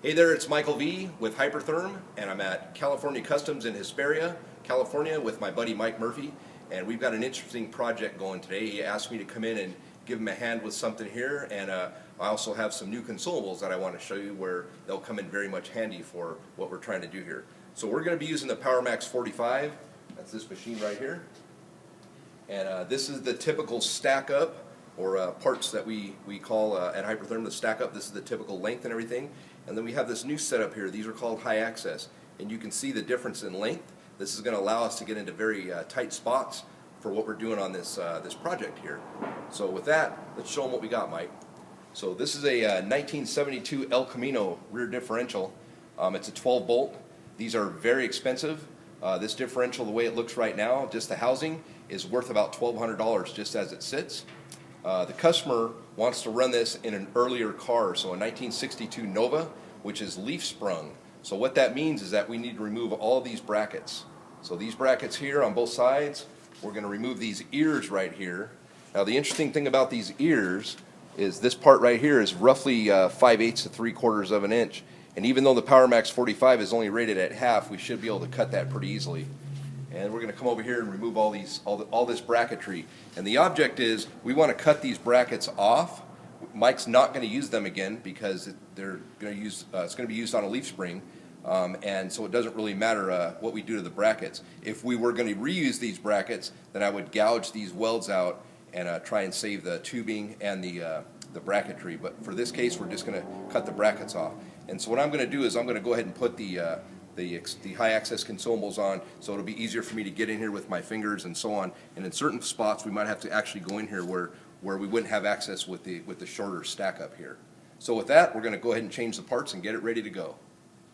Hey there, it's Michael V with Hypertherm, and I'm at California Customs in Hesperia, California with my buddy Mike Murphy, and we've got an interesting project going today. He asked me to come in and give him a hand with something here, and I also have some new consumables that I want to show you where they'll come in very much handy for what we're trying to do here. So we're going to be using the PowerMax 45, that's this machine right here, and this is the typical stack up, or parts that we call at Hypertherm the stack up. This is the typical length and everything. And then we have this new setup here. These are called high access. And you can see the difference in length. This is going to allow us to get into very tight spots for what we're doing on this, this project here. So with that, let's show them what we got, Mike. So this is a 1972 El Camino rear differential. It's a 12 bolt. These are very expensive. This differential, the way it looks right now, just the housing, is worth about $1,200 just as it sits. The customer wants to run this in an earlier car, so a 1962 Nova, which is leaf sprung. So what that means is that we need to remove all these brackets. So these brackets here on both sides, we're going to remove these ears right here. Now the interesting thing about these ears is this part right here is roughly 5/8 to 3/4 of an inch. And even though the PowerMax 45 is only rated at half, we should be able to cut that pretty easily. And we're going to come over here and remove all this bracketry. And the object is we want to cut these brackets off. Mike's not going to use them again because they're going to use it's going to be used on a leaf spring, and so it doesn't really matter what we do to the brackets. If we were going to reuse these brackets, then I would gouge these welds out and try and save the tubing and the bracketry. But for this case, we're just going to cut the brackets off. And so what I'm going to do is I'm going to go ahead and put the high access consumables on, so it'll be easier for me to get in here with my fingers and so on. And in certain spots, we might have to actually go in here where we wouldn't have access with the shorter stack up here. So with that, we're going to go ahead and change the parts and get it ready to go.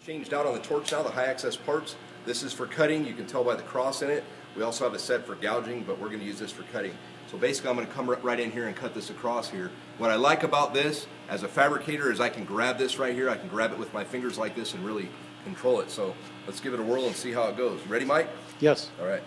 Changed out on the torch now, the high access parts. This is for cutting. You can tell by the cross in it. We also have a set for gouging, but we're going to use this for cutting. So basically, I'm going to come right in here and cut this across here. What I like about this as a fabricator is I can grab this right here. I can grab it with my fingers like this and really control it. So let's give it a whirl and see how it goes. Ready, Mike? Yes. All right.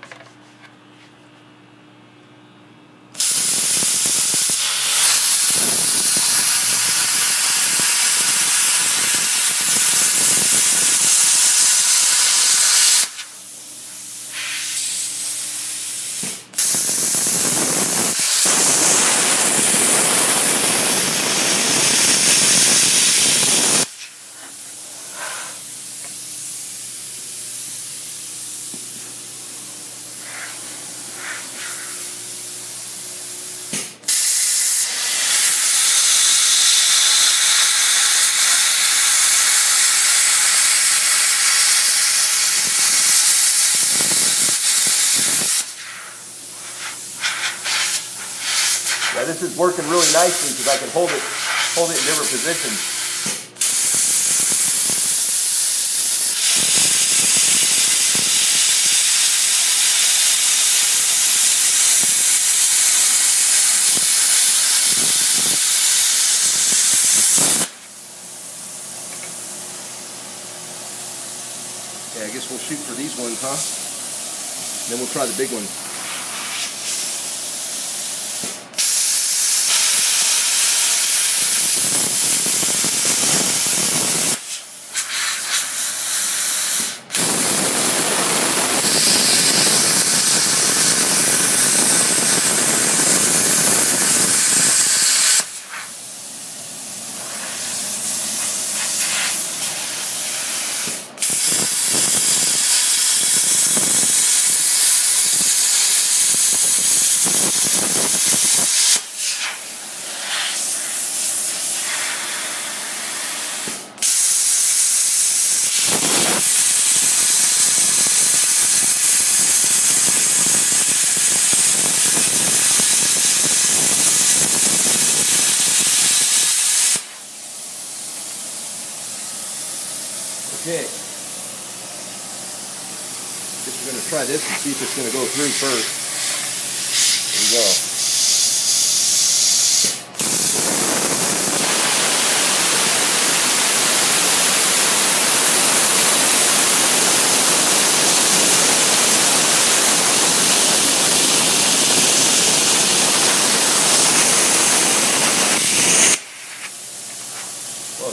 Yeah, this is working really nicely because I can hold it in different positions. Okay, I guess we'll shoot for these ones, huh? Then we'll try the big one. Okay. Guess we're going to try this and see if it's going to go through first. Here we go.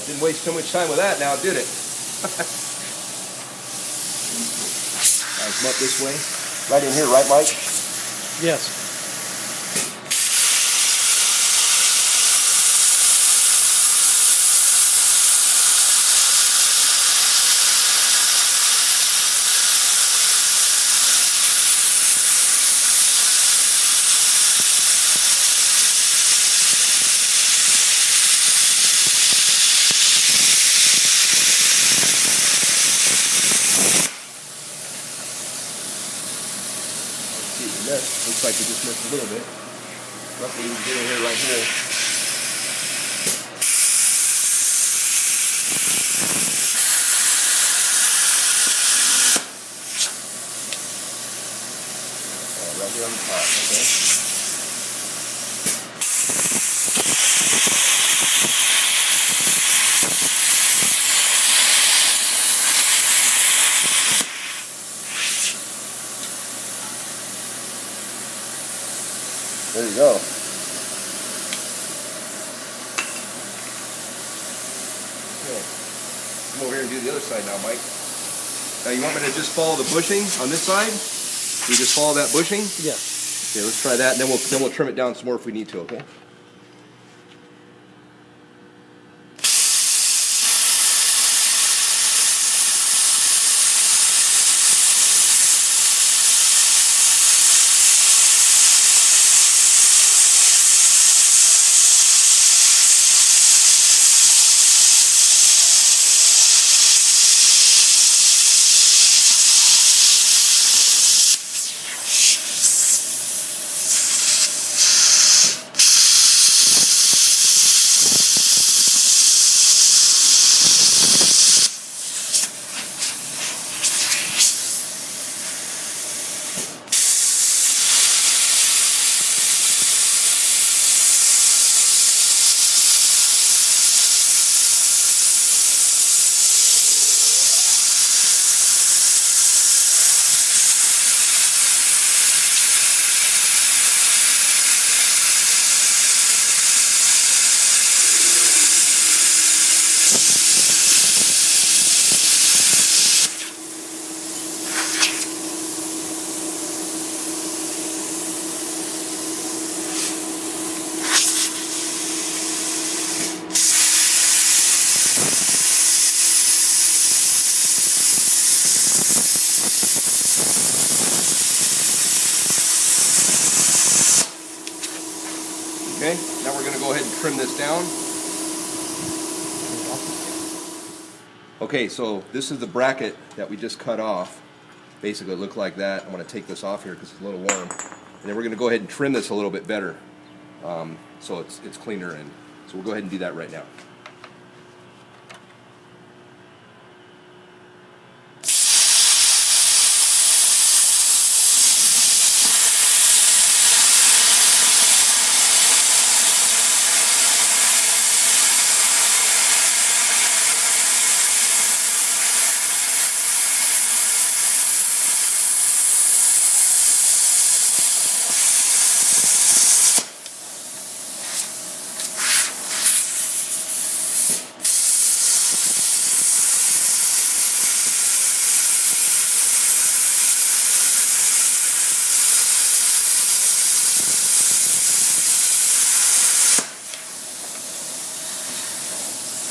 Didn't waste too much time with that now, did it? Nice, come up this way. Right in here, right, Mike? Yes. Looks like we just missed a little bit. Luckily we can get in here right here. Oh, right here on the top, okay. There you go. Okay. Come over here and do the other side now, Mike. Now you want me to just follow the bushing on this side? You just follow that bushing? Yes. Okay, let's try that, and then we'll trim it down some more if we need to, okay? Okay, now we're going to go ahead and trim this down. Okay, so this is the bracket that we just cut off. Basically it looked like that. I'm going to take this off here because it's a little warm. And then we're going to go ahead and trim this a little bit better so it's cleaner. And so we'll go ahead and do that right now.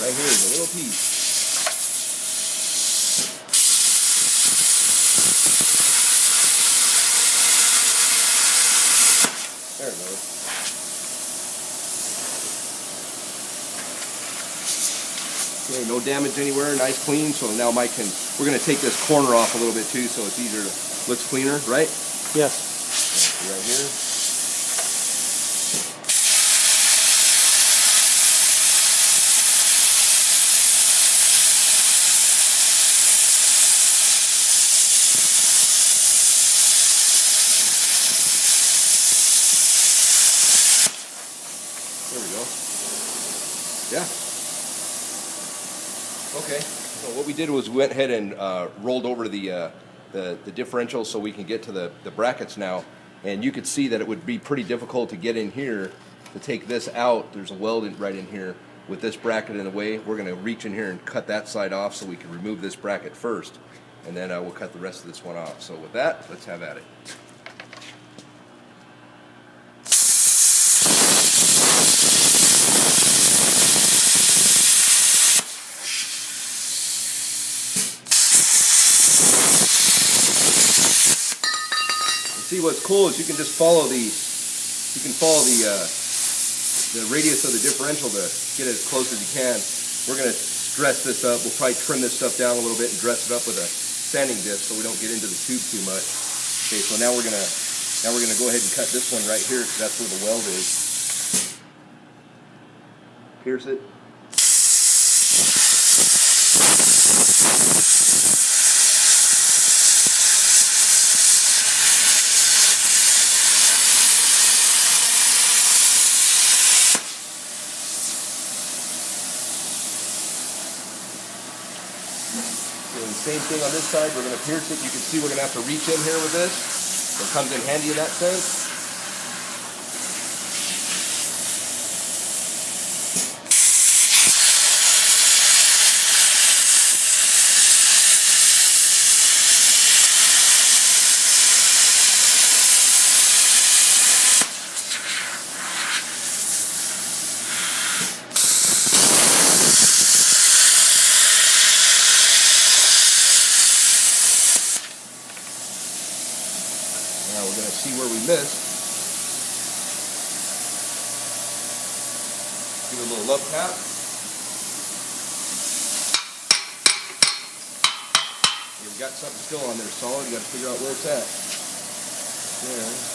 Right here is a little piece. There it goes. Okay, no damage anywhere, nice clean. So now Mike we're going to take this corner off a little bit too so it's easier looks cleaner, right? Yes. Okay, right here. There we go. Yeah. Okay. So what we did was we went ahead and rolled over the differential so we can get to the brackets now. And you could see that it would be pretty difficult to get in here to take this out. There's a weld right in here. with this bracket in the way, we're going to reach in here and cut that side off so we can remove this bracket first, and then we'll cut the rest of this one off. So with that, let's have at it. See, what's cool is you can just follow the radius of the differential to get it as close as you can. We're going to dress this up. We'll probably trim this stuff down a little bit and dress it up with a sanding disc so we don't get into the tube too much. Okay, so now we're gonna go ahead and cut this one right here because that's where the weld is. Pierce it. Doing the same thing on this side. We're going to pierce it. You can see we're going to have to reach in here with this. So it comes in handy in that sense. Now we're going to see where we missed. Give it a little love tap. You've got something still on there solid. You got to figure out where it's at. There.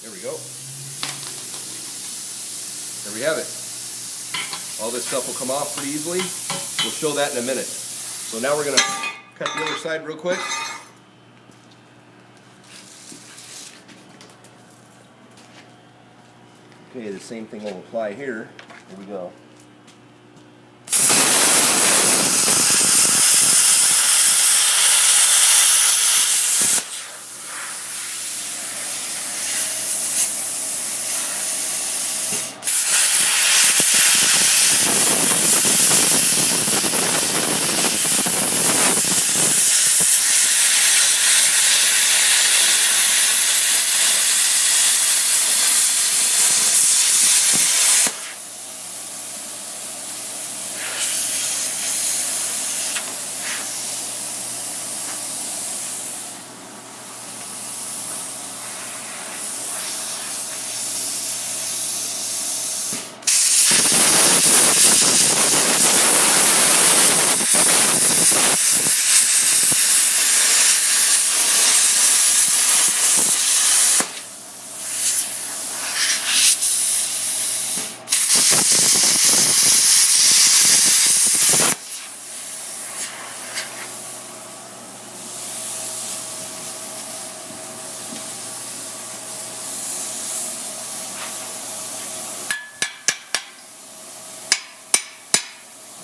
There we go. There we have it. All this stuff will come off pretty easily. We'll show that in a minute. So now we're going to cut the other side real quick. Okay, the same thing will apply here. Here we go.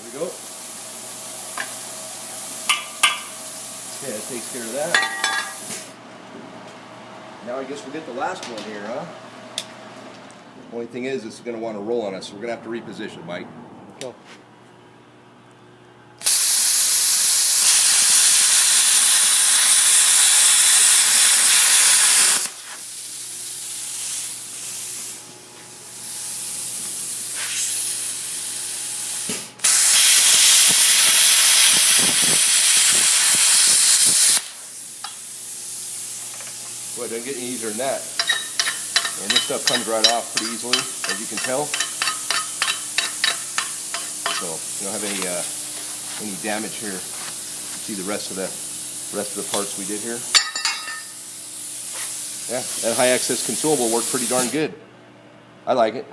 There we go. Okay, that takes care of that. Now I guess we'll get the last one here, huh? Only thing is, it's going to want to roll on us, so we're going to have to reposition, Mike. Go. Boy, it doesn't get any easier than that. And this stuff comes right off pretty easily, as you can tell. So you don't have any damage here. You see the rest of the parts we did here. Yeah, that high access consumable worked pretty darn good. I like it.